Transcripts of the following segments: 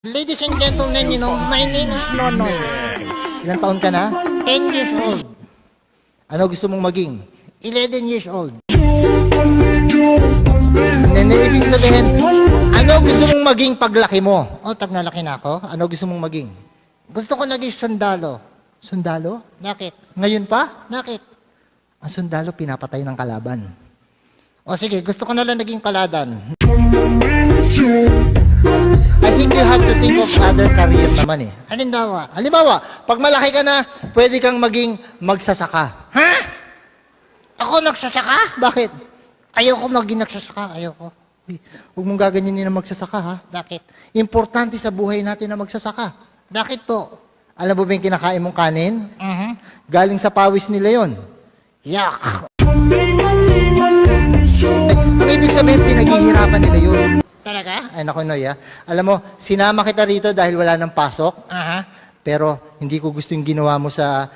Ladies and gentlemen, my name is Nonoy. Ilang taon ka na? 10 years old. Ano gusto mong maging? 11 years old. Nene, ibig sabihin, ano gusto mong maging paglaki mo? O, tag nalaki na ako. Ano gusto mong maging? Gusto ko naging sundalo. Sundalo? Bakit? Ngayon pa? Bakit? Ang sundalo, pinapatay ng kalaban. O sige, gusto ko na lang naging kaladan. I think you have to think of other career naman eh. Halimbawa. Halimbawa, pag malaki ka na, pwede kang maging magsasaka. Ha? Ako nagsasaka? Bakit? Ayoko maging nagsasaka. Ayoko. Uy, huwag mong gaganyanin na magsasaka ha. Bakit? Importante sa buhay natin na magsasaka. Bakit to? Alam mo ba yung kinakain mong kanin? Mhm. Galing sa pawis nila yon. Yak. Ang ibig sabihin, pinaghihirapan nila yun. Talaga? Ay, naku, Noy, ha? Alam mo, sinama kita rito dahil wala ng pasok, Aha. pero hindi ko gusto yung ginawa mo sa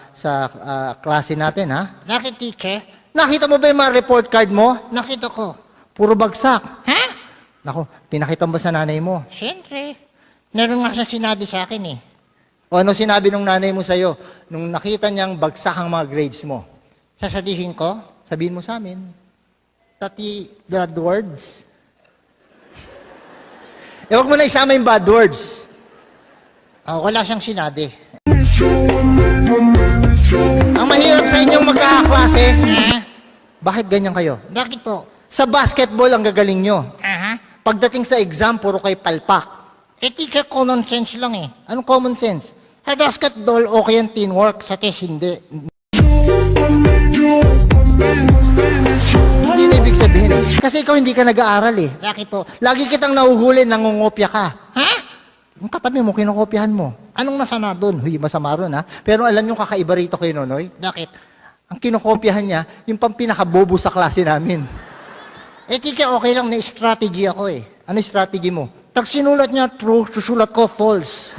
klase natin, ha? Bakit, teacher? Nakita mo ba yung mga report card mo? Nakita ko. Puro bagsak. Ha? Naku, pinakita mo ba sa nanay mo? Siyempre. Meron nga siya sinabi sa akin eh. O ano sinabi ng nanay mo sa'yo nung nakita niyang bagsak ang mga grades mo? Sasabihin ko, Sabihin mo sa amin. pati bad words. Huwag mo na isama yung bad words. Wala siyang sinabi. Ang mahirap sa inyong magkakaklase, Ha? bakit ganyan kayo? Bakit to? Sa basketball, ang gagaling nyo. Aha. Pagdating sa exam, puro kay palpak. Teacher, common sense lang eh. Anong common sense? Sa basketball, okay ang teamwork. Sa test, hindi. Hindi na ibig sabihin eh. Kasi ikaw hindi ka nag-aaral eh. Bakit to? Lagi kitang nahuhuli, nangungopya ka. Ha? Yung katabi mo, kinokopyahan mo. Anong masama dun? Huy, masama ron ha. Pero alam yung kakaiba rito kay Nonoy? Bakit? Ang kinokopyahan niya, yung pang pinakabobo sa klase namin. Teacher, okay lang na strategy ako eh. Ano yung strategy mo? Pag sinulat niya true, susulat ko false.